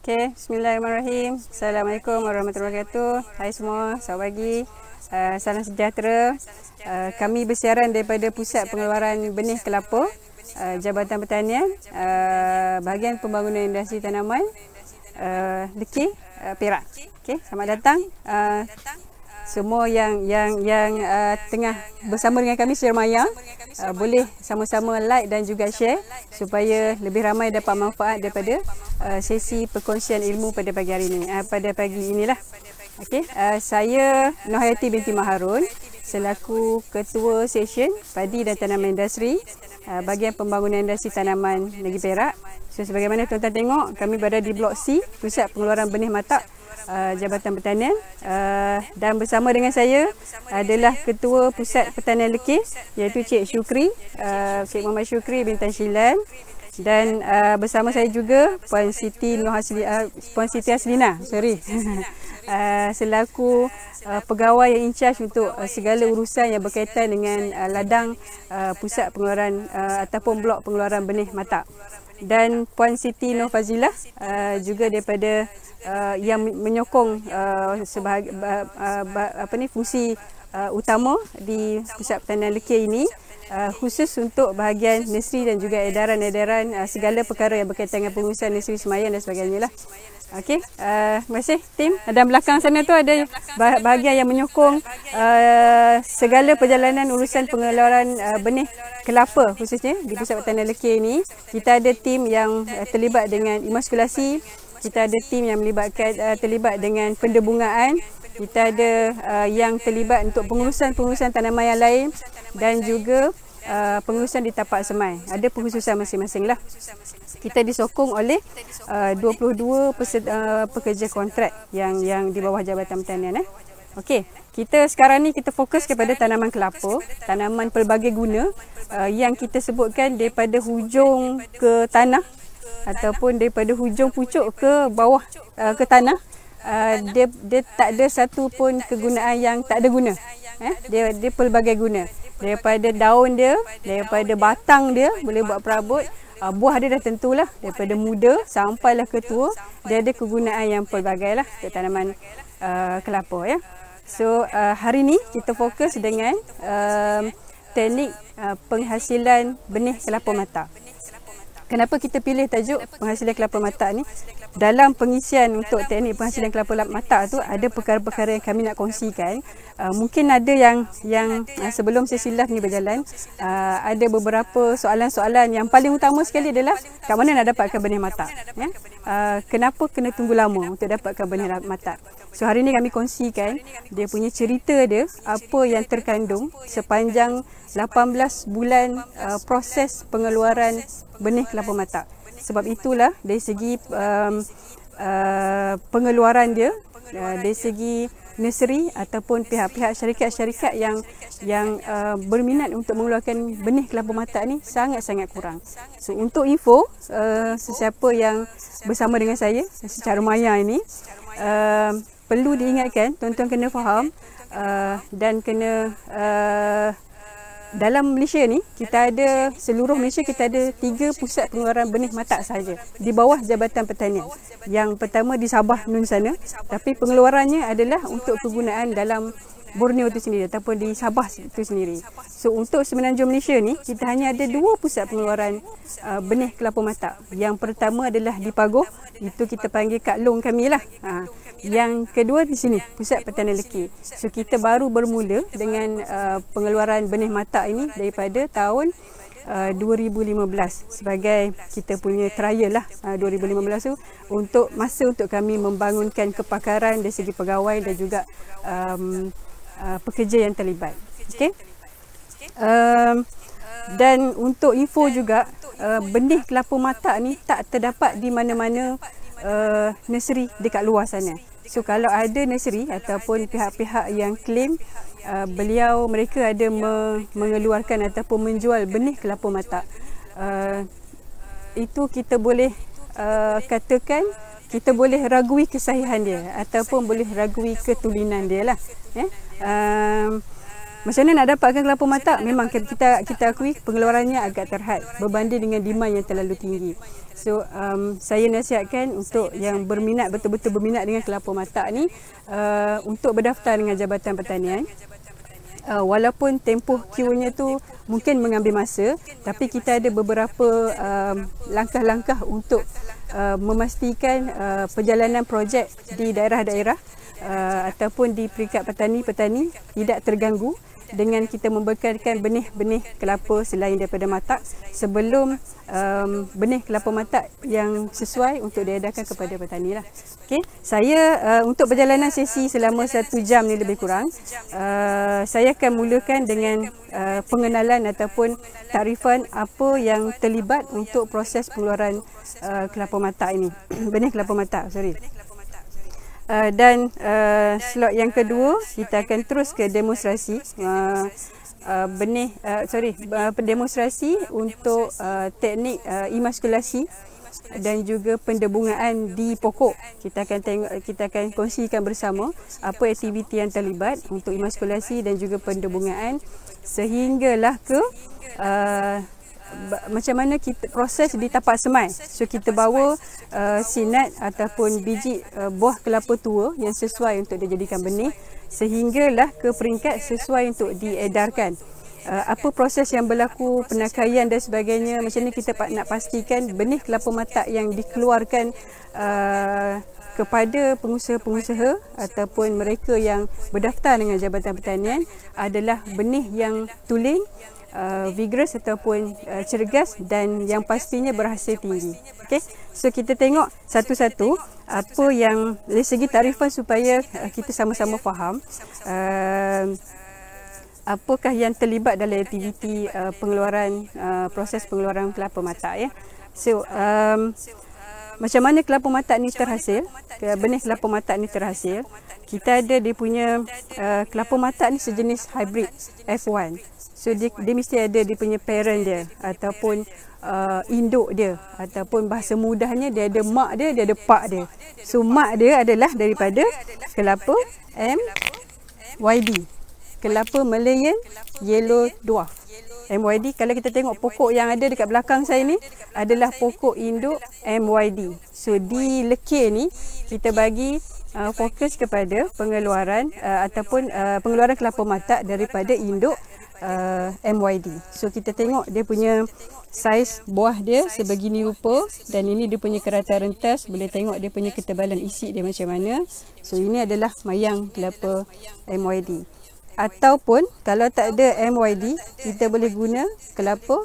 Okay, bismillahirrahmanirrahim. Assalamualaikum warahmatullahi wabarakatuh. Hai semua, selamat pagi. Salam sejahtera. Kami bersiaran daripada Pusat Pengeluaran Benih Kelapa, Jabatan Pertanian, Bahagian Pembangunan Industri Tanaman, Lekir, Perak. Okay, selamat datang. Semua yang tengah bersama dengan kami secara maya, boleh sama-sama like dan juga share supaya lebih ramai dapat manfaat daripada sesi perkongsian ilmu pada pagi hari ini, pada pagi inilah. Okey, saya Nur Hayati binti Maharun selaku Ketua Seksyen Padi dan Tanaman Industri, Bahagian Pembangunan Industri Tanaman Negeri Perak. So sebagaimana tuan-tuan tengok, kami berada di Blok C, Pusat Pengeluaran Benih Matak, Jabatan Pertanian, dan bersama dengan saya adalah Ketua Pusat Pertanian Lekir, iaitu Cik Syukri, Cik Muhammad Syukri binti Syilan, dan bersama saya juga Puan Siti Haslina selaku pegawai yang in charge untuk segala urusan yang berkaitan dengan ladang pusat pengeluaran ataupun blok pengeluaran benih matak. Dan Puan Siti Nur Fazilah juga daripada yang menyokong fungsi utama di Pusat Pertanian Lekir ini, khusus untuk bahagian nursery dan juga edaran-edaran segala perkara yang berkaitan dengan pengurusan nursery semayan dan sebagainya lah. Okey, terima kasih tim. Dan belakang sana tu ada bahagian yang menyokong segala perjalanan urusan pengeluaran benih kelapa, khususnya di Pusat Pertanian Lekir ini. Kita ada tim yang terlibat dengan imaskulasi, kita ada tim yang terlibat dengan pendebungaan, kita ada yang terlibat untuk pengurusan tanaman yang lain, dan juga pengurusan di tapak semai. Ada pengkhususan masing-masing lah. Kita disokong oleh 22 pekerja kontrak yang di bawah Jabatan Pertanian. Okey, kita sekarang ni kita fokus kepada tanaman kelapa, tanaman pelbagai guna yang kita sebutkan daripada hujung ke tanah ataupun daripada hujung pucuk ke bawah ke tanah. Dia tak ada satu pun kegunaan yang tak ada guna. Dia pelbagai guna. Daripada daun dia, daripada batang dia boleh buat perabot, buah dia dah tentulah daripada muda sampailah ke tua, dia ada kegunaan yang pelbagai lah untuk tanaman kelapa ya. So hari ni kita fokus dengan teknik penghasilan benih kelapa matak. Kenapa kita pilih tajuk penghasilan kelapa matak ni? Dalam pengisian untuk teknik penghasilan kelapa matak tu ada perkara-perkara yang kami nak kongsikan. Mungkin ada yang sebelum sesi live ni berjalan, ada beberapa soalan-soalan yang paling utama sekali adalah kat mana nak dapatkan benih matak, ya? Kenapa kena tunggu lama untuk dapatkan benih matak? So hari ni kami kongsikan dia punya cerita dia, apa yang terkandung sepanjang 18 bulan proses pengeluaran benih kelapa matak. Sebab itulah dari segi pengeluaran dia, dari segi nursery ataupun pihak-pihak syarikat-syarikat yang berminat untuk mengeluarkan benih kelapa matak ni sangat-sangat kurang. So untuk info, sesiapa yang bersama dengan saya secara maya ini, perlu diingatkan, tuan-tuan kena faham dan kena dalam Malaysia ni, kita ada, seluruh Malaysia kita ada 3 pusat pengeluaran benih matak sahaja di bawah Jabatan Pertanian. Yang pertama di Sabah Nun sana, tapi pengeluarannya adalah untuk kegunaan dalam Borneo itu sendiri ataupun di Sabah itu sendiri. So untuk semenanjung Malaysia ni, kita hanya ada 2 pusat pengeluaran benih kelapa matak. Yang pertama adalah di Pagoh, itu kita panggil Kak Long kami lah. Yang kedua di sini, Pusat Pertanian Lekir. So kita baru bermula dengan pengeluaran benih matak ini daripada tahun 2015 sebagai kita punya trial lah. 2015 tu untuk kami membangunkan kepakaran dari segi pegawai dan juga pekerja yang terlibat. Okey. Dan untuk info juga, benih kelapa matak ni tak terdapat di mana-mana nursery dekat luar sana. So kalau ada nursery ataupun pihak-pihak yang claim mereka ada mengeluarkan ataupun menjual benih kelapa matak, itu kita boleh katakan, kita boleh ragui kesahihan dia ataupun boleh ragui ketulinan dia lah, ya. Macam mana nak dapatkan kelapa mata? Memang kita akui pengeluarannya agak terhad berbanding dengan demand yang terlalu tinggi. So saya nasihatkan untuk yang berminat, betul-betul berminat dengan kelapa mata ni, untuk berdaftar dengan Jabatan Pertanian. Walaupun tempoh queue-nya tu mungkin mengambil masa, tapi kita ada beberapa langkah-langkah untuk memastikan perjalanan projek di daerah-daerah ataupun di peringkat petani-petani tidak terganggu dengan kita membekalkan benih-benih kelapa selain daripada matak sebelum benih kelapa matak yang sesuai untuk diedarkan kepada petani lah. Okay. Saya untuk perjalanan sesi selama 1 jam ni lebih kurang, saya akan mulakan dengan pengenalan ataupun takrifan apa yang terlibat untuk proses pengeluaran kelapa matak ini, benih kelapa matak, dan slot yang kedua kita akan terus ke demonstrasi demonstrasi untuk teknik imaskulasi dan juga pendebungaan di pokok. Kita akan kongsikan bersama apa aktiviti yang terlibat untuk imaskulasi dan juga pendebungaan sehinggalah ke macam mana kita proses di tapak semai. So kita bawa sinat ataupun biji buah kelapa tua yang sesuai untuk dijadikan benih sehinggalah ke peringkat sesuai untuk diedarkan. Apa proses yang berlaku, penakaian dan sebagainya, macam ni kita nak pastikan benih kelapa matak yang dikeluarkan kepada pengusaha-pengusaha ataupun mereka yang berdaftar dengan Jabatan Pertanian adalah benih yang tulen, vigorous ataupun cergas dan yang pastinya berhasil tinggi. Okey, so kita tengok satu-satu apa yang dari segi takrifan supaya kita sama-sama faham apakah yang terlibat dalam aktiviti pengeluaran proses pengeluaran kelapa matak ya. So macam mana kelapa matak ni terhasil, benih kelapa matak ni terhasil, kita ada dia punya kelapa matak ni sejenis hybrid F1. So dia mesti ada dia punya parent dia ataupun induk dia, ataupun bahasa mudahnya dia ada mak dia ada pak dia. So mak dia adalah daripada kelapa MYD, kelapa Malayan Yellow Dwarf. MYD, kalau kita tengok pokok yang ada dekat belakang saya ni adalah pokok induk MYD. So di lekir ni kita bagi fokus kepada pengeluaran ataupun pengeluaran kelapa matak daripada induk MYD. So kita tengok dia punya saiz buah dia sebegini rupa dan ini dia punya kerata rentas, boleh tengok dia punya ketebalan isi dia macam mana. So ini adalah mayang kelapa MYD. Ataupun kalau tak ada MYD, kita boleh guna kelapa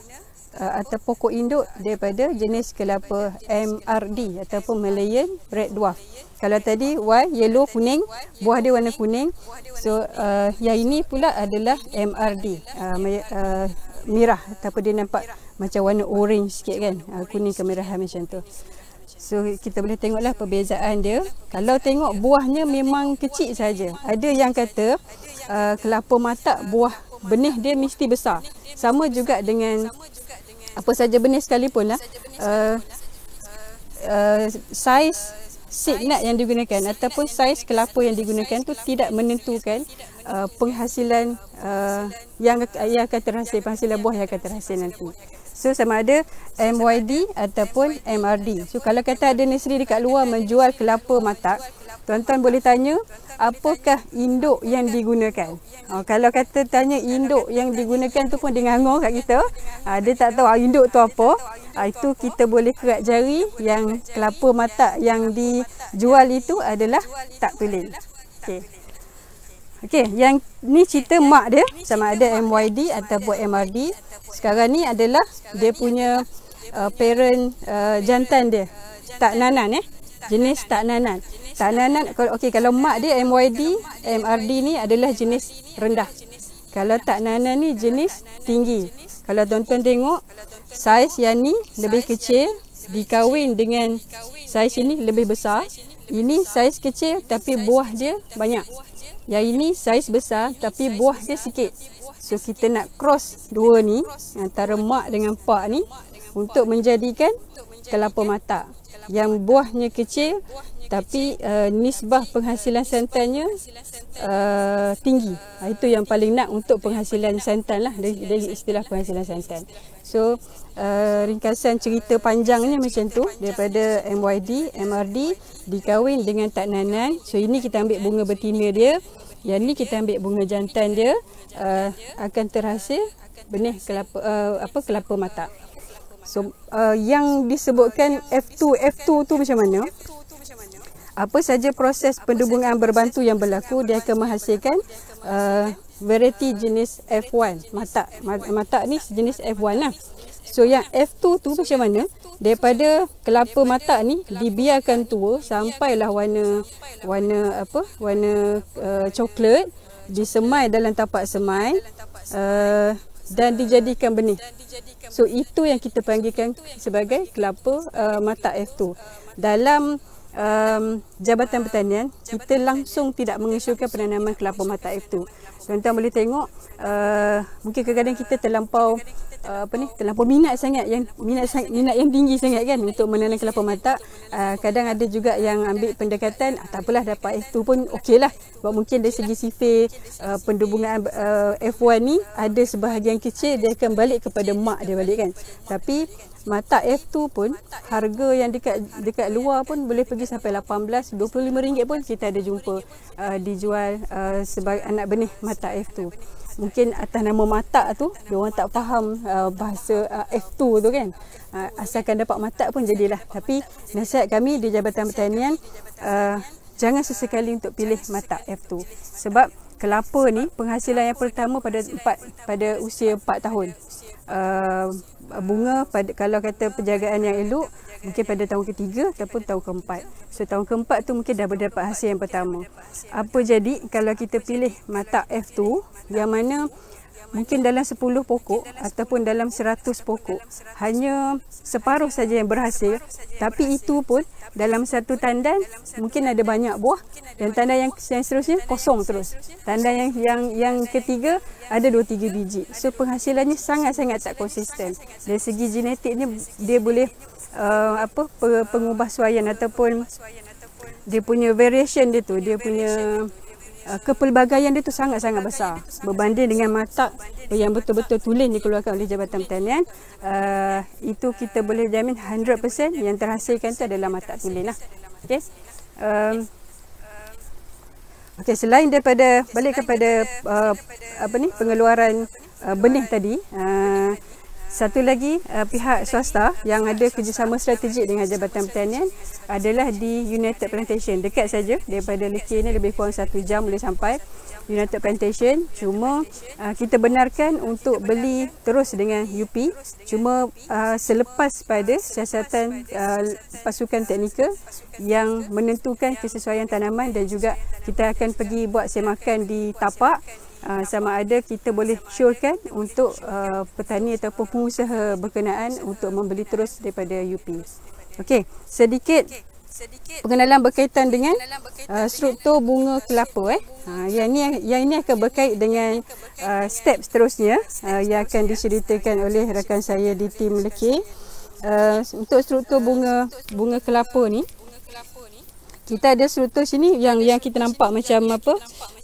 atau pokok induk daripada jenis kelapa MRD ataupun Malayan Red Dwarf. Kalau tadi yellow kuning, buah dia warna kuning. So yang ini pula adalah MRD, merah ataupun dia nampak macam warna orange sikit kan, kuning kemerahan macam tu. So kita boleh tengoklah perbezaan dia. Kalau tengok buahnya memang kecil saja. Ada yang kata kelapa matak buah benih dia mesti besar. Sama juga dengan apa saja benih sekalipun lah, saiz seed nut yang digunakan ataupun saiz kelapa yang digunakan tu tidak menentukan penghasilan yang akan terhasil, penghasilan buah yang akan terhasil nanti. So sama ada MYD ataupun MRD. So kalau kata ada nursery dekat luar menjual kelapa matak, tuan-tuan boleh tanya apakah induk yang digunakan. Kalau kata tanya induk yang digunakan tu pun dia nganggur kat kita. Dia tak tahu induk tu apa. Itu kita boleh kerat jari yang kelapa matak yang dijual itu adalah tak tulen. Okey, yang ni cerita mak dia sama ada MYD ataupun MRD. Sekarang ni adalah dia punya parent jantan dia, tak nanan jenis tak nanan. Tak nanan kalau mak dia MYD, MRD ni adalah jenis rendah. Kalau tak nanan ni jenis tinggi. Kalau tuan-tuan tengok saiz yang ni lebih kecil dikahwin dengan saiz ini lebih besar. Ini saiz kecil tapi buah dia banyak. Yang ini saiz besar tapi buah dia sikit. So kita nak cross dua ni antara mak dengan pak ni untuk menjadikan kelapa matak. Yang buahnya kecil tapi nisbah penghasilan santannya tinggi. Itu yang paling nak untuk penghasilan santan lah, dari istilah penghasilan santan. So ringkasan cerita panjangnya macam tu, daripada MYD, MRD dikahwin dengan tak nanan. So ini kita ambil bunga betina dia, yang ni kita ambil bunga jantan dia, akan terhasil benih kelapa mata. So yang disebutkan F2 tu macam mana? Apa saja proses pendubungan berbantu yang berlaku, dia akan menghasilkan variety jenis F1 mata ni jenis F1 lah. So yang F2 tu macam mana? Daripada kelapa mata ni dibiarkan tua sampailah warna coklat, disemai dalam tapak semai, dan dijadikan benih. So itu yang kita panggilkan sebagai kelapa mata F2. Dalam Jabatan Pertanian, kita langsung tidak mengisyurkan penanaman kelapa mata F2. Tuan-tuan boleh tengok, mungkin kadang-kadang kita terlampau minat yang tinggi sangat kan untuk menanam kelapa mata. Kadang ada juga yang ambil pendekatan, tak apalah dapat F2 pun okey lah. Sebab mungkin dari segi sifir pendubungan F1 ni, ada sebahagian kecil dia akan balik kepada mak dia balik kan. Tapi mata F2 pun harga yang dekat luar pun boleh pergi sampai 18, 25 ringgit pun kita ada jumpa dijual sebagai anak benih mata F2. Mungkin atas nama mata tu dia orang tak faham bahasa F2 tu kan. Asalkan dapat mata pun jadilah. Tapi nasihat kami di Jabatan Pertanian, jangan sesekali untuk pilih mata F2. Sebab kelapa ni penghasilan yang pertama pada usia 4 tahun. Bunga kalau kata penjagaan yang elok mungkin pada tahun ketiga ataupun tahun keempat. So tahun keempat tu mungkin dah berdapat hasil yang pertama. Apa jadi kalau kita pilih mata F2 yang mana mungkin dalam 10 pokok ataupun dalam 100 pokok hanya separuh saja yang berhasil, tapi itu pun dalam satu tandan mungkin ada banyak buah, dan tandan yang seterusnya kosong terus. Tandan yang ketiga ada 2-3 biji. So penghasilannya sangat-sangat tak konsisten. Dari segi genetiknya dia boleh pengubahsuaian ataupun dia punya variation dia tu, dia punya kepelbagaian dia tu sangat-sangat besar berbanding dengan mata yang betul-betul tulen dikeluarkan oleh Jabatan Pertanian. Itu kita boleh jamin 100% yang terhasilkan tu adalah mata tulen lah. Okey. Okey, selain daripada balik kepada pengeluaran benih tadi, satu lagi pihak swasta yang ada kerjasama strategik dengan Jabatan Pertanian adalah di United Plantation. Dekat saja daripada Lekir ni, lebih kurang 1 jam boleh sampai United Plantation. Cuma kita benarkan untuk beli terus dengan UP. Cuma selepas pada siasatan pasukan teknikal yang menentukan kesesuaian tanaman, dan juga kita akan pergi buat semakan di tapak. Sama ada kita boleh syorkan untuk petani ataupun pengusaha berkenaan untuk membeli terus daripada UP. Okey, sedikit pengenalan berkaitan dengan struktur bunga kelapa. Yang ini akan berkait dengan step seterusnya yang akan diceritakan oleh rakan saya di tim Lekir. Untuk struktur bunga kelapa ni, kita ada struktur sini yang kita nampak macam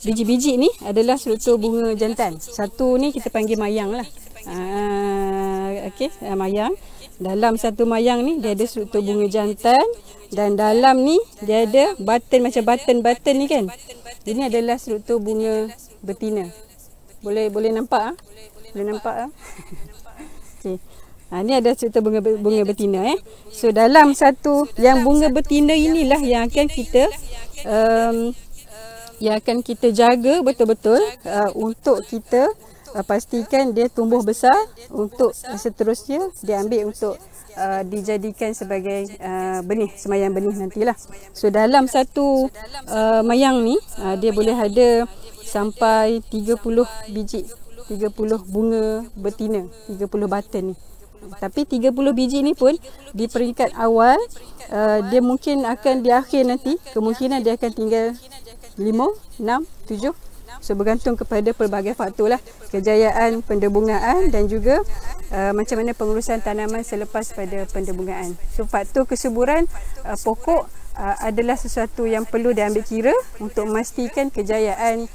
biji-biji ni adalah struktur bunga jantan. Satu ni kita panggil mayang lah. Okey, mayang. Dalam satu mayang ni dia ada struktur bunga jantan, dan dalam ni dia ada button, macam button ni kan. Ini adalah struktur bunga betina. Boleh nampak Boleh nampak Okey. Ni ada struktur bunga betina. So dalam satu yang bunga betina inilah yang akan kita jaga betul-betul untuk kita pastikan dia tumbuh besar, untuk seterusnya diambil untuk dijadikan sebagai benih, semayang benih nantilah. So dalam satu mayang ni dia boleh ada sampai 30 biji, 30 bunga betina, 30 button ni. Tapi 30 biji ni pun di peringkat awal, dia mungkin akan di akhir nanti kemungkinan dia akan tinggal 5, 6, 7. So bergantung kepada pelbagai faktor lah, kejayaan pendebungaan dan juga macam mana pengurusan tanaman selepas pada pendebungaan. So faktor kesuburan pokok adalah sesuatu yang perlu diambil kira untuk memastikan kejayaan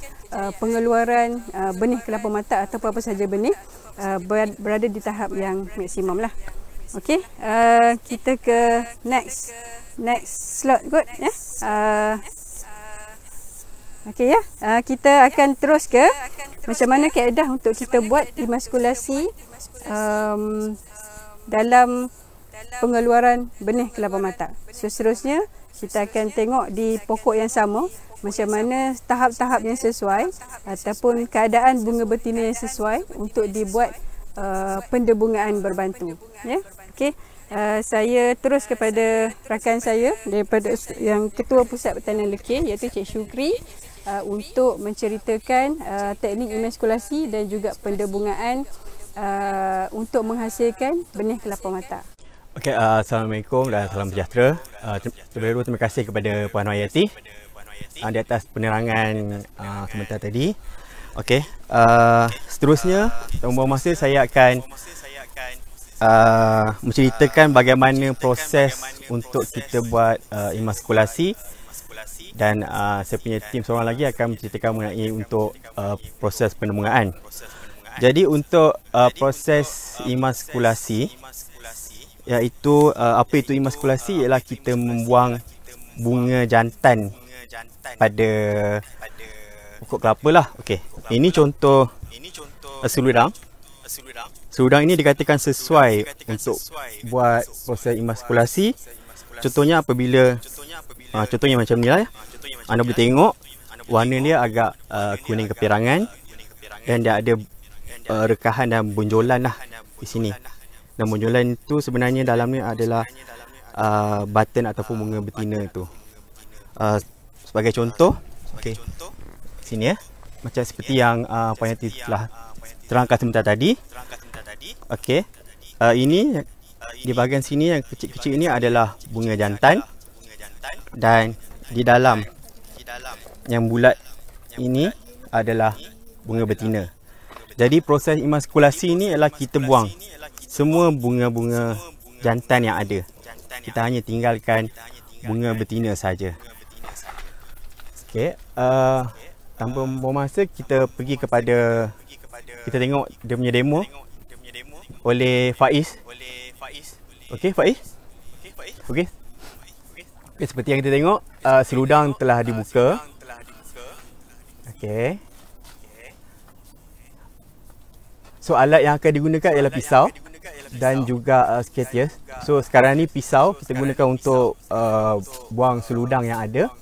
pengeluaran benih kelapa mata atau apa sahaja benih berada di tahap yang maksimum lah. Okey, kita ke next slot kot ya. Okey ya, kita akan terus ke macam mana kaedah untuk kita buat emaskulasi dalam pengeluaran benih kelapa mata. So, seterusnya kita akan tengok di pokok yang sama macam mana tahap-tahap yang sesuai ataupun keadaan bunga betina yang sesuai untuk dibuat pendebungaan berbantu ya. Okey, saya terus kepada rakan saya daripada yang Ketua Pusat Pertanian Lekir iaitu Cik Syukri untuk menceritakan teknik emaskulasi dan juga pendebungaan untuk menghasilkan benih kelapa mata. Okey, Assalamualaikum dan salam sejahtera. Terlebih dahulu terima kasih kepada Puan Hayati di atas penerangan sebentar tadi. Okey, seterusnya dalam masa saya akan menceritakan bagaimana proses untuk kita buat emaskulasi dan saya punya tim seorang lagi akan menceritakan mengenai untuk proses pendebungaan. Jadi untuk proses emaskulasi, iaitu apa itu emaskulasi ialah kita membuang bunga jantan pada pokok kelapa lah. Okey, ini contoh seludang. Seludang ini dikatakan sesuai untuk buat proses emaskulasi. Contohnya apabila contohnya macam ni lah ya. Anda boleh tengok warna dia agak kuning kepirangan dan dia ada rekahan dan bonjolan lah di sini. Dan bonjolan itu sebenarnya dalamnya adalah button ataupun bunga betina itu. Sebagai contoh, okey, sini ya, macam seperti yang Puan Yati telah terangkan sebentar tadi. Okey, ini di bahagian sini yang kecil-kecil ini adalah bunga jantan dan di dalam yang bulat ini adalah bunga betina. Jadi proses emaskulasi ini ialah kita buang semua bunga-bunga jantan yang ada. Kita hanya tinggalkan bunga betina saja. Okey, tanpa membuang masa kita pergi kepada, kita tengok dia punya demo oleh Faiz. Okey, Faiz. Okey. Okay, seperti yang kita tengok, seludang telah dibuka. Okey. So alat yang akan digunakan ialah pisau dan juga sketius. So sekarang ni pisau kita gunakan untuk buang seludang yang ada.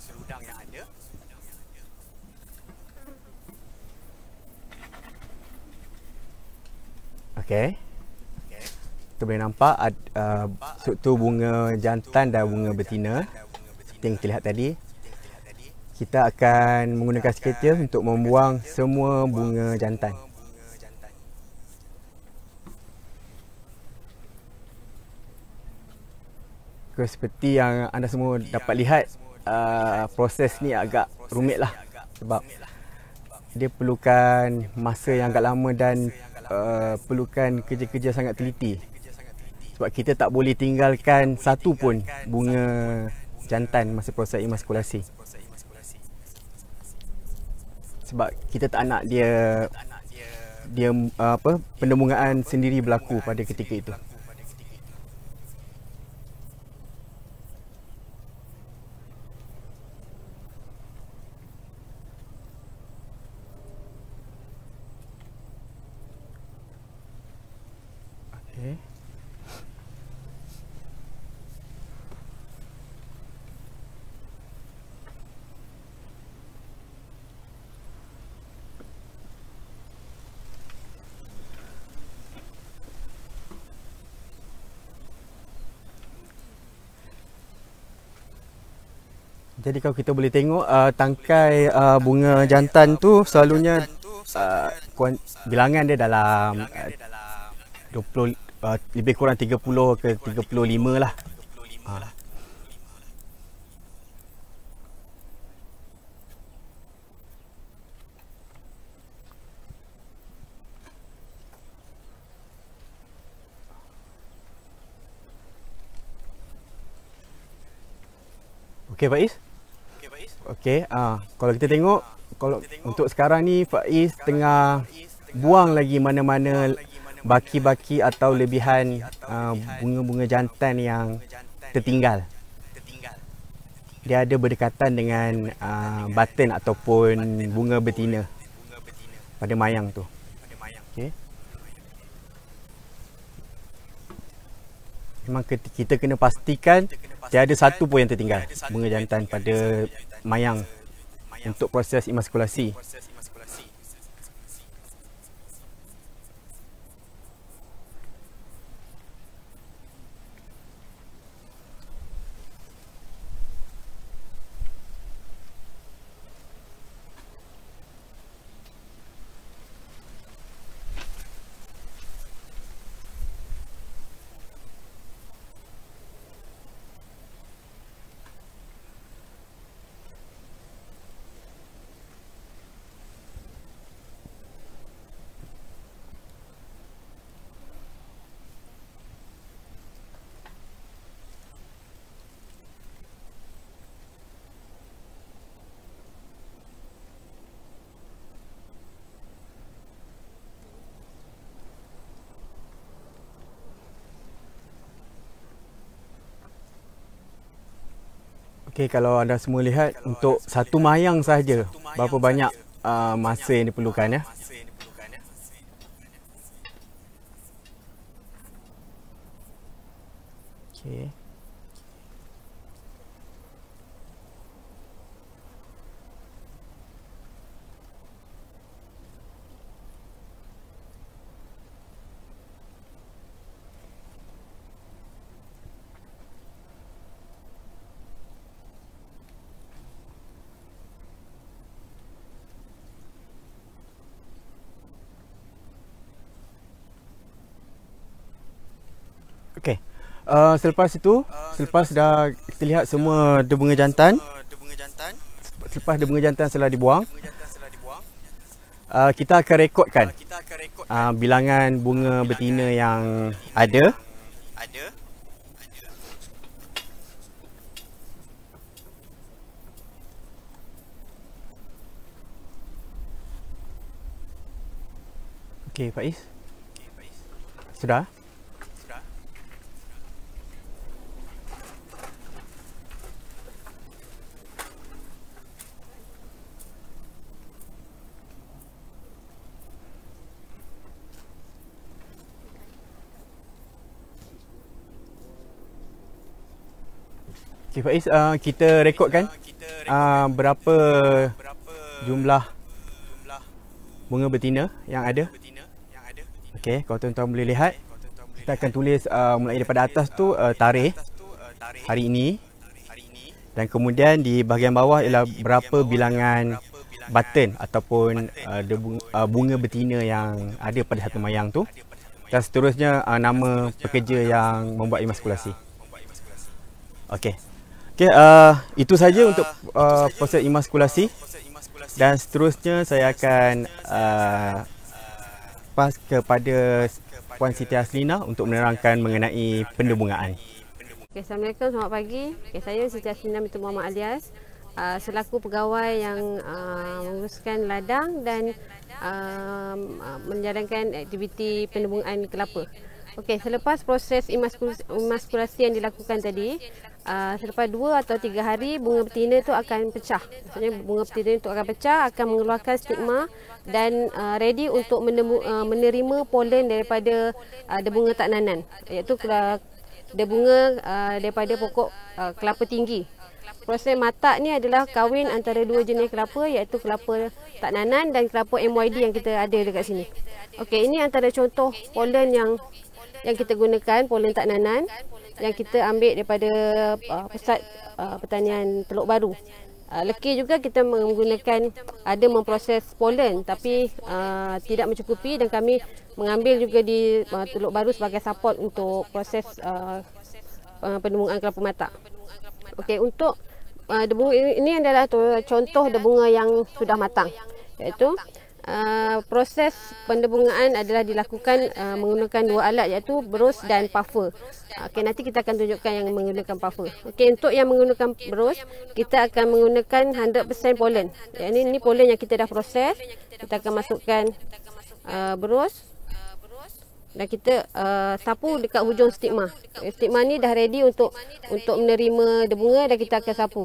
Okey. Kita boleh nampak struktur bunga jantan dan bunga betina seperti yang kita lihat tadi. Kita akan menggunakan sketius untuk membuang semua bunga jantan. Seperti yang anda semua dapat lihat, proses ni agak rumit lah sebab dia perlukan masa yang agak lama dan perlukan kerja-kerja sangat teliti. Sebab kita tak boleh tinggalkan satu pun bunga jantan masa proses emaskulasi. Sebab kita tak nak dia pendebungaan sendiri berlaku pada ketika itu. Okay. Jadi kalau kita boleh tengok tangkai bunga jantan tu selalunya bilangan dia dalam 20 lebih kurang 30 ke 35 lah. Okey Faiz. Okey, kalau kita tengok kalau untuk sekarang ni Faiz tengah buang lagi mana-mana baki-baki atau lebihan bunga-bunga jantan yang tertinggal. Dia ada berdekatan dengan button ataupun bunga betina pada mayang tu. Okey. Memang kita kena pastikan tiada satu pun yang tertinggal bunga jantan pada mayang untuk proses emaskulasi. Okey, kalau anda semua lihat untuk satu mayang sahaja berapa banyak masa yang diperlukan ya. Okey. Okey. Selepas itu, selepas dah kita lihat semua ada bunga jantan. Selepas ada bunga jantan setelah dibuang, kita akan rekodkan bilangan bunga betina yang ada. Okey, Faiz. Sudah? Okay, Faiz, kita rekodkan berapa jumlah bunga betina yang ada. Okey, kalau tuan-tuan boleh lihat, kita akan tulis mulai daripada atas tu tarikh hari ini, dan kemudian di bahagian bawah ialah berapa bilangan button ataupun bunga betina yang ada pada satu mayang tu, dan seterusnya nama pekerja yang membuat emaskulasi. Okey. Okey, itu saja untuk proses emaskulasi, dan seterusnya saya akan pas kepada Puan Siti Aslina untuk menerangkan mengenai pendebungaan. Okay, Assalamualaikum, selamat pagi. Okay, saya Siti Aslina binti Muhammad Alias, selaku pegawai yang menguruskan ladang dan menjalankan aktiviti pendebungaan kelapa. Okey, selepas proses emaskulasi yang dilakukan tadi, selepas 2 atau 3 hari bunga betina itu akan pecah. Maksudnya bunga betina itu akan pecah, akan mengeluarkan stigma dan ready untuk menerima polen daripada debunga taknanan, iaitu debunga daripada pokok kelapa tinggi. Proses matak ni adalah kahwin antara dua jenis kelapa, iaitu kelapa taknanan dan kelapa MYD yang kita ada dekat sini. Okey, ini antara contoh polen yang kita gunakan, polen taknanan yang kita ambil daripada Pusat Pertanian Teluk Baru. Lekir juga kita menggunakan, ada memproses polen tapi tidak mencukupi, dan kami mengambil juga di Teluk Baru sebagai support untuk proses pendebungaan kelapa matak. Okey, untuk debunga ini adalah contoh debunga yang sudah matang, iaitu proses pendebungaan adalah dilakukan menggunakan dua alat, iaitu berus dan puffer. Okey, nanti kita akan tunjukkan yang menggunakan puffer. Okey, untuk yang menggunakan berus, kita akan menggunakan 100% pollen. Ini pollen yang kita dah proses. Kita akan masukkan berus dan kita sapu dekat hujung stigma. Stigma ni dah ready untuk menerima debunga dan kita akan sapu.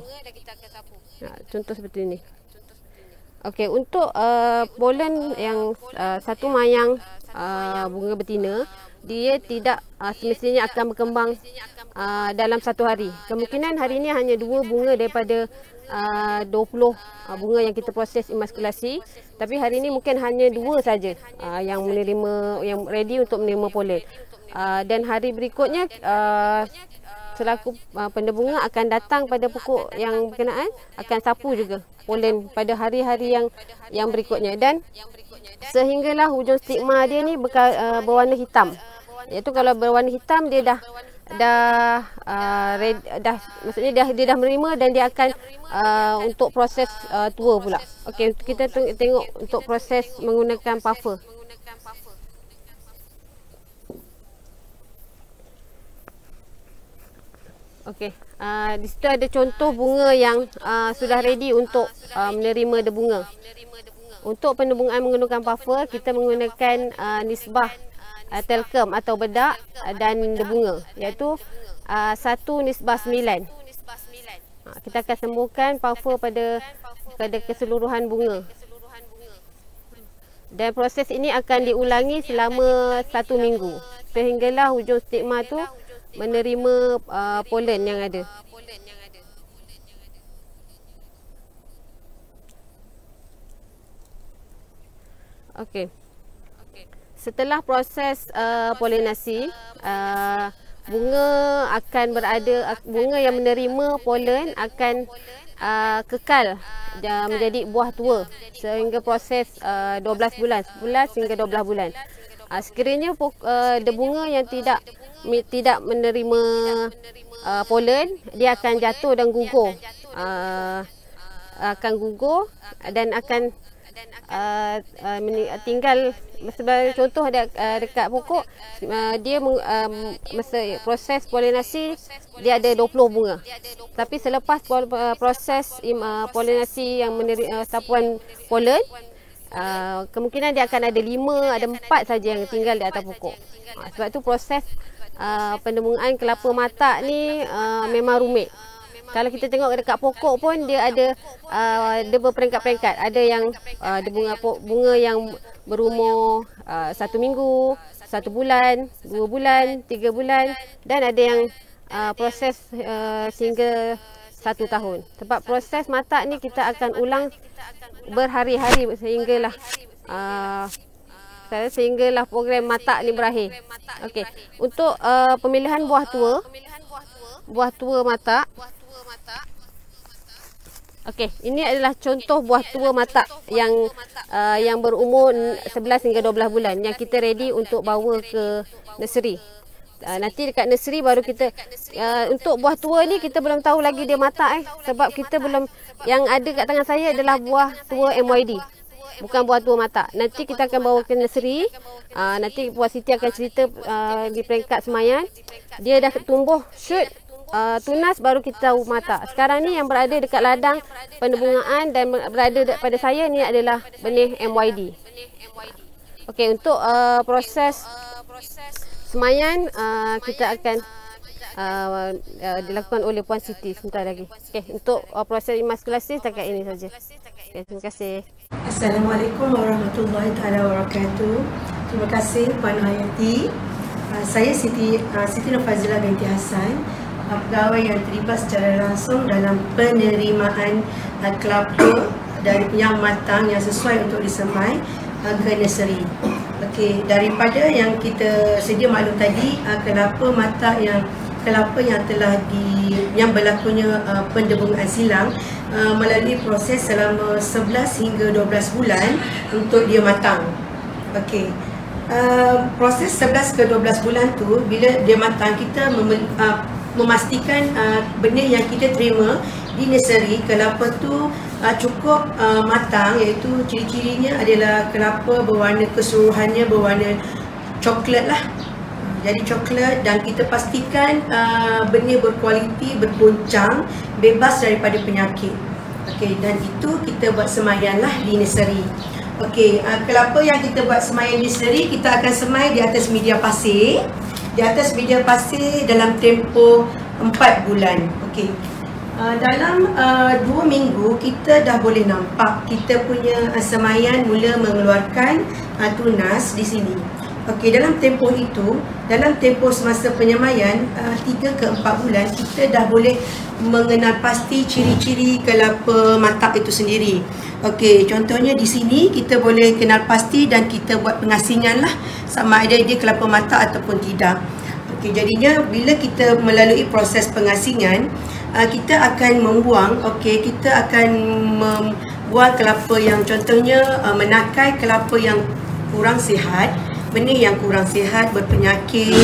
Contoh seperti ini. Okey, untuk pollen yang satu mayang bunga betina, dia tidak semestinya akan berkembang dalam satu hari. Kemungkinan hari ini hanya 2 bunga daripada 20 bunga yang kita proses imaskulasi, tapi hari ini mungkin hanya 2 saja yang ready untuk menerima pollen. Dan hari berikutnya selaku pendebunga akan datang pada pokok yang berkenaan, akan sapu juga pollen pada hari-hari yang berikutnya, dan sehinggalah hujung stigma dia ni berwarna hitam. Iaitu kalau berwarna hitam dia dah maksudnya dia dah menerima dan dia akan untuk proses tua pula. Okey, kita tengok untuk proses menggunakan puffer. Okey, di situ ada contoh bunga yang sudah ready untuk menerima debunga. Untuk pendebungaan menggunakan puffer, kita menggunakan nisbah telkom atau bedak dan debunga, iaitu 1:9. Kita akan sembuhkan puffer pada keseluruhan bunga. Dan proses ini akan diulangi selama 1 minggu sehinggalah hujung stigma tu menerima pollen yang ada. Okey. Setelah proses polinasi, bunga yang menerima pollen akan kekal menjadi buah tua sehingga proses 12 bulan, 11 hingga 12 bulan. Sekiranya bunga yang tidak menerima pollen, dia akan jatuh dan gugur. Akan gugur dan akan tinggal. Sebagai contoh dekat pokok, dia masa proses polinasi dia ada 20 bunga. Tapi selepas proses polinasi yang sapuan pollen, kemungkinan dia akan ada 5, ada 4 saja yang tinggal di atas pokok. Sebab tu proses pendebungaan kelapa matak ni memang rumit. Kalau kita tengok dekat pokok pun dia ada dia berperingkat-peringkat. Ada yang bunga yang berumur 1 minggu, 1 bulan, 2 bulan, 3 bulan, dan ada yang proses sehingga 1 tahun. Sebab proses matak ni kita akan ulang berhari-hari sehinggalah program matak ni berakhir. Okey, untuk pemilihan buah tua matak. Okey, ini adalah contoh buah tua matak yang berumur 11 hingga 12 bulan yang kita ready untuk bawa ke nursery. Nanti dekat nursery baru kita untuk buah tua ni kita belum tahu lagi dia matak sebab kita belum, yang ada kat tangan saya adalah buah tua MYD. Bukan buah tua matak. Nanti kita akan bawa ke nursery. Nanti Puan Siti akan cerita di peringkat semayan. Dia dah tumbuh shoot, tunas, baru kita tahu matak. Sekarang ni yang berada dekat ladang pendebungaan dan berada pada saya ni adalah benih MYD. Okey, untuk proses semayan kita akan dilakukan oleh Puan Siti sebentar lagi. Okey, untuk proses imaskulasi setakat ini saja. Okay, terima kasih. Assalamualaikum warahmatullahi wabarakatuh. Terima kasih Puan Hayati. Saya Siti Nurfazilah binti Hassan, pegawai yang terlibat secara langsung dalam penerimaan kelapa yang matang yang sesuai untuk disemai ke nursery. Okey, daripada yang kita sedia maklum tadi, kelapa yang telah yang berlakunya pendebungaan silang melalui proses selama 11 hingga 12 bulan untuk dia matang. Okey. Proses 11 ke 12 bulan tu, bila dia matang, kita memastikan benih yang kita terima di nursery kelapa tu cukup matang, iaitu ciri-cirinya adalah kelapa berwarna keseluruhannya berwarna coklat lah. Jadi coklat, dan kita pastikan benih berkualiti, berpuncang, bebas daripada penyakit. Okey, dan itu kita buat semaian lah di nursery. Okey, kelapa yang kita buat semaian di nursery, kita akan semai di atas media pasir. Di atas media pasir dalam tempoh 4 bulan. Okey. Dalam 2 minggu kita dah boleh nampak kita punya semaian mula mengeluarkan tunas di sini. Okey, dalam tempoh itu, dalam tempoh semasa penyemaian 3 ke 4 bulan, kita dah boleh mengenal pasti ciri-ciri kelapa matak itu sendiri. Okey, contohnya di sini kita boleh kenal pasti dan kita buat pengasingan lah sama ada dia kelapa matak ataupun tidak. Okey, jadinya bila kita melalui proses pengasingan, kita akan membuang, okey, kita akan membuang kelapa yang contohnya menakai kelapa yang kurang sihat, benih yang kurang sihat, berpenyakit.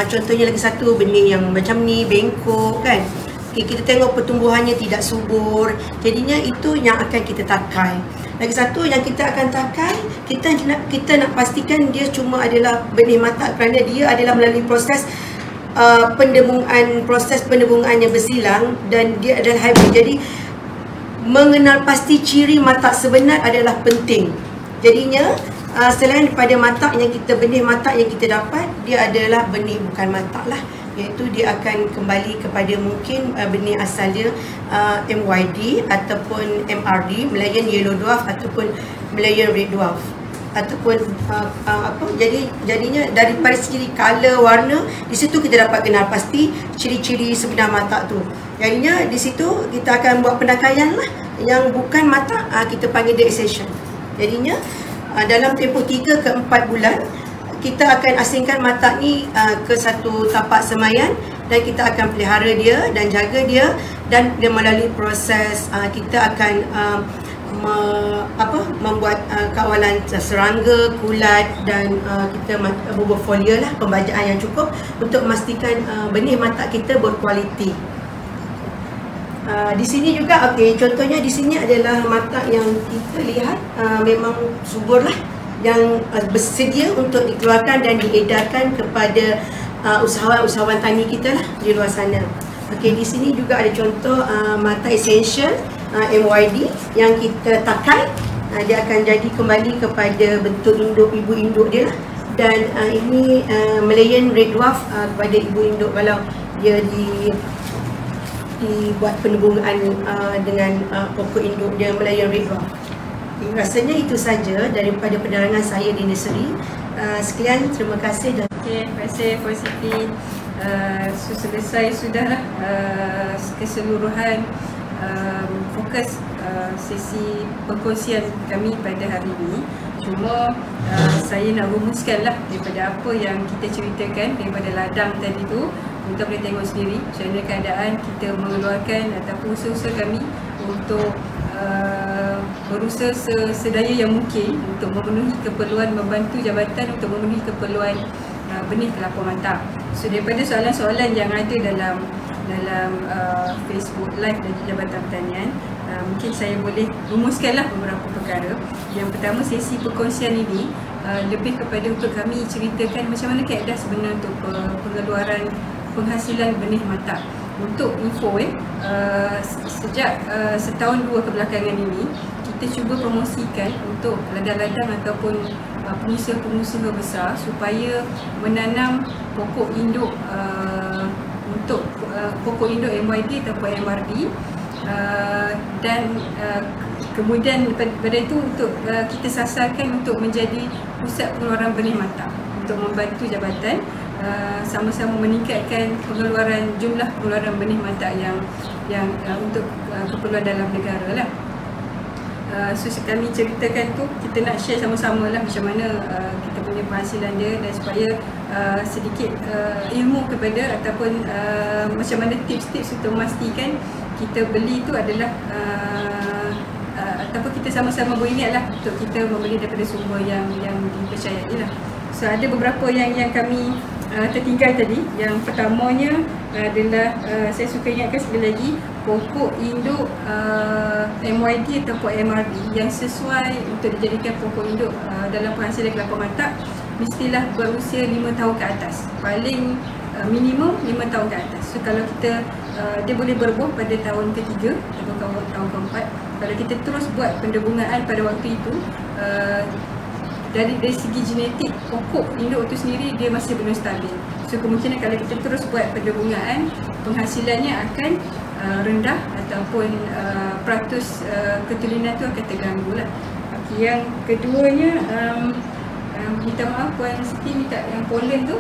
Contohnya lagi satu, benih yang macam ni, bengkok kan. Okay, kita tengok pertumbuhannya tidak subur. Jadinya itu yang akan kita takai. Lagi satu yang kita akan takai, kita nak pastikan dia cuma adalah benih matak kerana dia adalah melalui proses proses pendebungan yang bersilang dan dia adalah hybrid. Jadi mengenal pasti ciri matak sebenar adalah penting. Jadinya selain daripada matak yang kita, benih matak yang kita dapat, dia adalah benih bukan matak lah, iaitu dia akan kembali kepada mungkin benih asal dia MYD ataupun MRD, Malayan Yellow Dwarf ataupun Malayan Red Dwarf ataupun jadinya daripada segi color, warna, di situ kita dapat kenal pasti ciri-ciri sebenar matak tu. Jadinya di situ kita akan buat pendakaian lah, yang bukan matak kita panggil dia accession. Jadinya dalam tempoh 3 ke 4 bulan kita akan asingkan matak ni ke satu tapak semaian dan kita akan pelihara dia dan jaga dia, dan dia melalui proses kita akan membuat kawalan serangga, kulat, dan kita bubuh folia lah, pembajaan yang cukup untuk memastikan benih matak kita berkualiti. Di sini juga, okey, contohnya di sini adalah matak yang kita lihat memang subur lah, yang bersedia untuk dikeluarkan dan diedarkan kepada usahawan-usahawan tani kita lah di luar sana. Okey, di sini juga ada contoh matak essential MYD yang kita takai. Dia akan jadi kembali kepada bentuk induk, ibu induk dia lah. Dan ini Malayan Red Dwarf kepada ibu induk kalau dia dibuat penebungan dengan pokok induk dia Malayan Red Dwarf. Rasanya itu saja daripada penerangan saya di nursery. Sekian, terima kasih. Terima kasih Puan Siti. Selesai sudahlah keseluruhan fokus sesi perkongsian kami pada hari ini. Cuma saya nak rumuskanlah daripada apa yang kita ceritakan daripada ladang tadi tu. Kita boleh tengok sendiri macam mana keadaan kita mengeluarkan ataupun usaha-usaha kami untuk berusaha sedaya yang mungkin untuk memenuhi keperluan, membantu jabatan untuk memenuhi keperluan benih kelapa matak. So daripada soalan-soalan yang ada dalam Facebook Live dari Jabatan Pertanian, mungkin saya boleh rumuskanlah beberapa perkara. Yang pertama, sesi perkongsian ini lebih kepada untuk kami ceritakan macam mana kaedah sebenar untuk pengeluaran penghasilan benih matak. Untuk info sejak setahun 2 kebelakangan ini, kita cuba promosikan untuk ladang-ladang ataupun pengusaha-pengusaha besar supaya menanam pokok induk untuk pokok induk MYD ataupun MRD, dan kemudian pada itu untuk kita sasarkan untuk menjadi pusat pengeluaran benih matak untuk membantu jabatan sama-sama meningkatkan jumlah pengeluaran benih matak yang untuk keperluan dalam negara lah. So kami ceritakan tu, kita nak share sama-sama lah macam mana kita punya penghasilan dia, dan supaya sedikit ilmu kepada ataupun macam mana tips-tips untuk memastikan kita beli tu adalah ataupun kita sama-sama berniat lah untuk kita membeli daripada sumber yang dipercayai lah. So ada beberapa yang kami tertinggal tadi. Yang pertamanya adalah saya suka ingatkan sekali lagi, pokok induk MYD ataupun MRD yang sesuai untuk dijadikan pokok induk dalam penghasilan kelapa matak mestilah berusia 5 tahun ke atas. Paling minimum 5 tahun ke atas. So kalau kita dia boleh berbuah pada tahun ketiga atau tahun keempat. Kalau kita terus buat pendebungaan pada waktu itu, dari segi genetik pokok induk itu sendiri dia masih belum stabil. So kemungkinan kalau kita terus buat pendebungaan, penghasilannya akan rendah ataupun peratus keturunan tu akan terganggu lah. Okay, yang keduanya, minta maaf Puan Siti minta yang polen tu.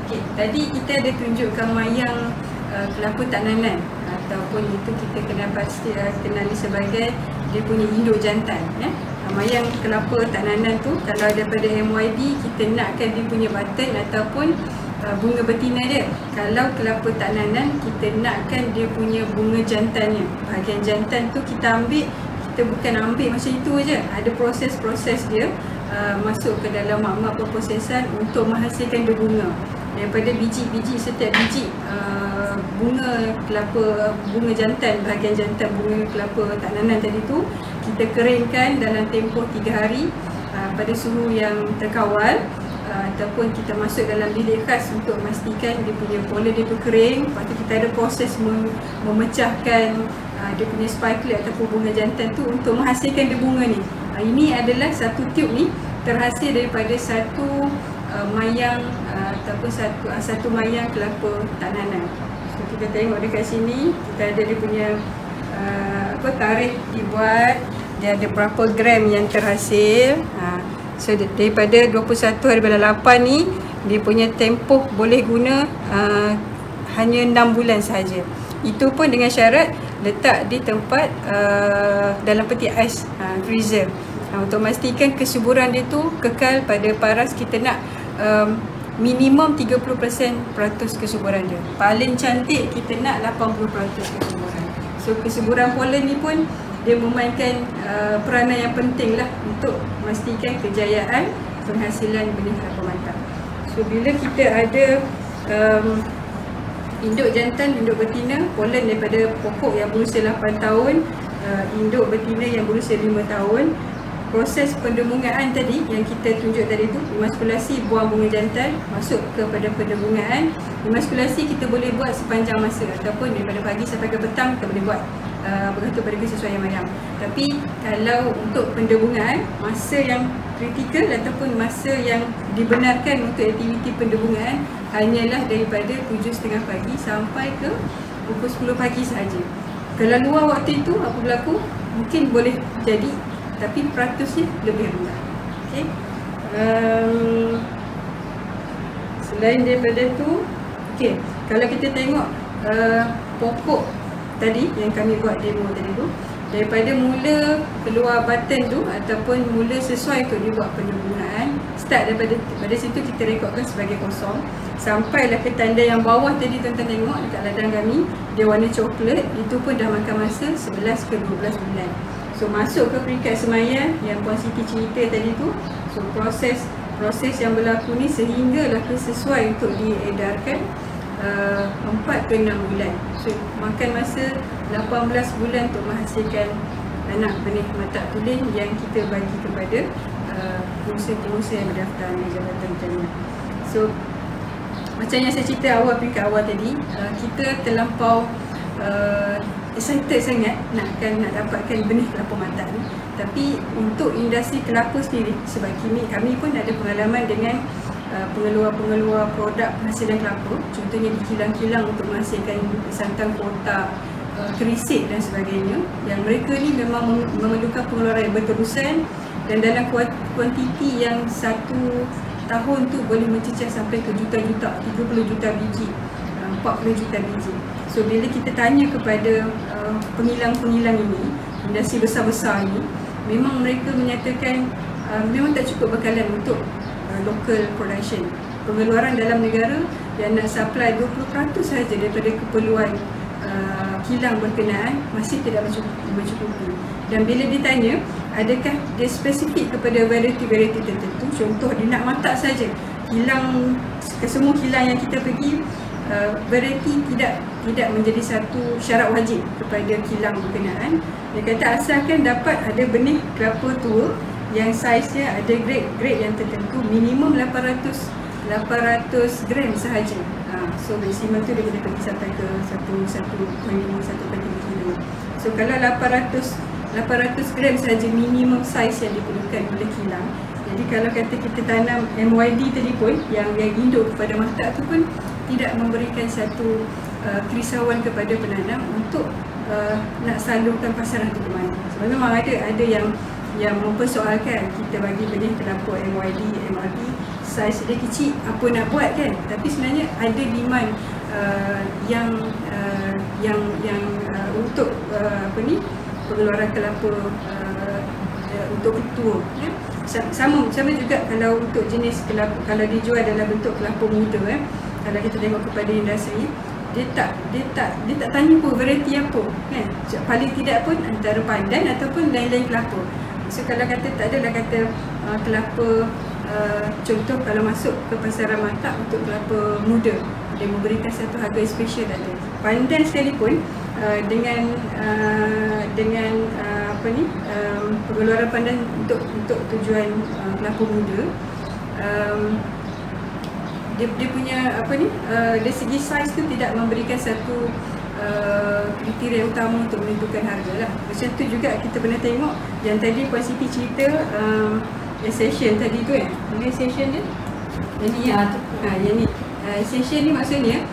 Okay, tadi kita ada tunjukkan mayang kelapa tananan ataupun itu kita kenali sebagai dia punya induk jantan ya. Mayang kelapa tananan tu kalau daripada MYD kita nakkan dia punya button ataupun bunga betina dia. Kalau kelapa tananan kita nakkan dia punya bunga jantannya. Bahagian jantan tu kita ambil, kita bukan ambil macam itu aja. Ada proses-proses dia masuk ke dalam mak-mak perprosesan untuk menghasilkan dia bunga. Daripada biji-biji, setiap biji bunga kelapa, bunga jantan, bahagian jantan bunga kelapa tananan tadi tu kita keringkan dalam tempoh 3 hari pada suhu yang terkawal, ataupun kita masuk dalam bilik khas untuk memastikan dia punya polen dia tu kering. Lepas tu kita ada proses memecahkan dia punya spikelet ataupun bunga jantan tu untuk menghasilkan dia bunga ni. Ini adalah satu tube ni terhasil daripada satu mayang ataupun satu mayang kelapa tananan. So kita tengok dekat sini kita ada dia punya tarikh dibuat, dia ada berapa gram yang terhasil. So daripada 21 hari bulan 8 ni dia punya tempoh boleh guna hanya 6 bulan sahaja. Itu pun dengan syarat letak di tempat dalam peti ais, freezer, untuk memastikan kesuburan dia tu kekal pada paras. Kita nak minimum 30% kesuburan dia. Paling cantik kita nak 80% kesuburan. So kesuburan polen ni pun dia memainkan peranan yang penting lah untuk memastikan kejayaan penghasilan benih kelapa matak. So bila kita ada induk jantan, induk betina, polen daripada pokok yang berusia 8 tahun, induk betina yang berusia 5 tahun, proses pendebungaan tadi yang kita tunjuk tadi tu, emaskulasi buang bunga jantan masuk kepada pendebungaan. Emaskulasi kita boleh buat sepanjang masa ataupun daripada pagi sampai ke petang kita boleh buat, bergantung pada kesesuaian mayang. Tapi kalau untuk pendebungaan, masa yang kritikal ataupun masa yang dibenarkan untuk aktiviti pendebungaan hanyalah daripada 7.30 pagi sampai ke pukul 10 pagi sahaja. Kalau luar waktu itu apa berlaku, mungkin boleh jadi, tapi peratusnya lebih rendah. Okay. Selain daripada tu, okay, kalau kita tengok pokok tadi yang kami buat demo tadi tu, daripada mula keluar button tu ataupun mula sesuai untuk dibuat pendebungaan, start daripada situ kita rekodkan sebagai kosong, sampailah ke tanda yang bawah tadi tuan-tuan tengok dekat ladang kami, dia warna coklat, itu pun dah makan masa 11 ke 12 bulan. So masuk ke peringkat semaian yang Puan Siti cerita tadi tu. So proses yang berlaku ni sehinggalah ke sesuai untuk diedarkan 4 ke 6 bulan. So makan masa 18 bulan untuk menghasilkan anak benih matak tulen yang kita bagi kepada pengusaha-pengusaha yang berdaftar di Jabatan Tanian. So macam yang saya cerita peringkat awal tadi, kita terlampau excited sangat nak dapatkan benih kelapa matak ni. Tapi untuk industri kelapa sendiri, sebab kami pun ada pengalaman dengan pengeluar produk penghasilan kelapa, contohnya di kilang-kilang untuk menghasilkan santan kotak, kerisik dan sebagainya, yang mereka ni memang memerlukan pengeluaran yang berterusan dan dalam kuantiti yang 1 tahun tu boleh mencecah sampai ke juta-juta, 30 juta biji, 40 juta biji. So bila kita tanya kepada pengilang-pengilang ini, industri besar-besar ini, memang mereka menyatakan memang tak cukup bekalan untuk local production. Pengeluaran dalam negara yang nak supply 20% sahaja daripada keperluan kilang berkenaan masih tidak mencukupi. Dan bila ditanya adakah dia spesifik kepada variety-variety tertentu, contoh dia nak matak saja, kesemua kilang yang kita pergi variety tidak menjadi satu syarat wajib kepada kilang berkenaan. Dia kata asalkan dapat ada benih kelapa tua yang saiznya ada grade yang tertentu, minimum 800 gram sahaja. So maksimal tu dia boleh pergi sampai ke 1.5 kilo. So kalau 800 gram sahaja minimum saiz yang diperlukan oleh kilang. Jadi kalau kata kita tanam MYD tadi pun yang induk kepada mahtak tu pun tidak memberikan satu kerisauan kepada penanam untuk nak salurkan pasaran tu ke mana. Sebab memang ada yang mempersoalkan kita bagi benih kelapa MYD, MRD, saiz dia kecil, apa nak buat kan? Tapi sebenarnya ada demand yang untuk pengeluaran kelapa untuk ketua. Ya? Sama juga kalau untuk jenis kelapa, kalau dijual dalam bentuk kelapa muda, kalau kita tengok kepada industri, dia tak tanya pun variety apa kan. Paling tidak pun antara pandan ataupun lain-lain kelapa. So kalau kata tak adalah kata kelapa contoh kalau masuk ke pasaran mahtak untuk kelapa muda, dia memberikan satu harga special ada. Pandan sekalipun dengan pengeluaran pandan untuk tujuan kelapa muda, dia punya dari segi saiz tu tidak memberikan satu kriteria utama untuk menentukan harga lah. Macam tu juga kita pernah tengok yang tadi Puan Siti cerita accession tadi tu kan. Ini accession dia? Yang ni yang ni. Accession ni maksudnya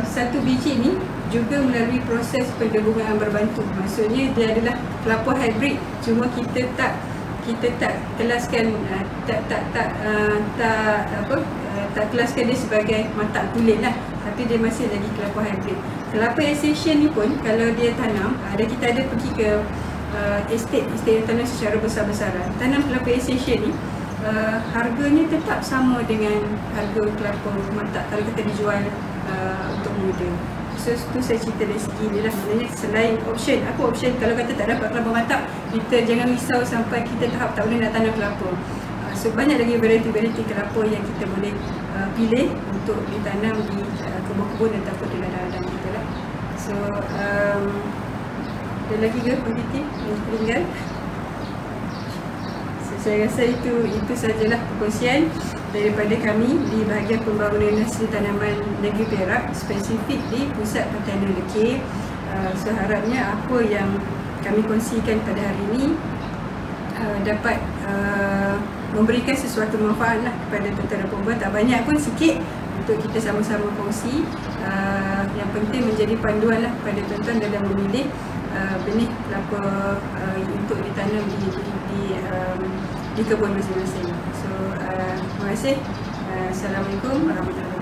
satu biji ni juga melalui proses penggabungan berbantu. Maksudnya dia adalah kelapa hybrid, cuma kita tak kelaskan tak kelaskan dia sebagai mahtak kulit lah, tapi dia masih lagi kelapa hybrid. Kelapa accession ni pun kalau dia tanam, kita ada pergi ke estate yang tanam secara besar-besaran. Tanam kelapa accession ni harganya tetap sama dengan harga kelapa mahtak kalau kita dijual untuk muda. So tu saya cerita dari segi ni lah. Sebenarnya selain option, apa option kalau kata tak dapat kelapa mahtak, kita jangan risau sampai kita tahap tak boleh nak tanam kelapa. So banyak lagi variety kelapa yang kita boleh pilih untuk ditanam di kebun-kebun ataupun di ladang-ladang kita lah. So ada lagi ke positif yang tertinggal? So, saya rasa itu sajalah perkongsian daripada kami di bahagian pembangunan industri tanaman negeri Perak, spesifik di Pusat Pertanian Lekir. So harapnya apa yang kami kongsikan pada hari ini dapat memberikan sesuatu manfaat lah kepada tuan-tuan dan puan-puan. Tak banyak pun, sikit untuk kita sama-sama kongsi. Yang penting menjadi panduan lah kepada tuan-tuan dalam memilih benih kelapa untuk ditanam di kebun masing-masing. So terima kasih. Assalamualaikum warahmatullahi wabarakatuh.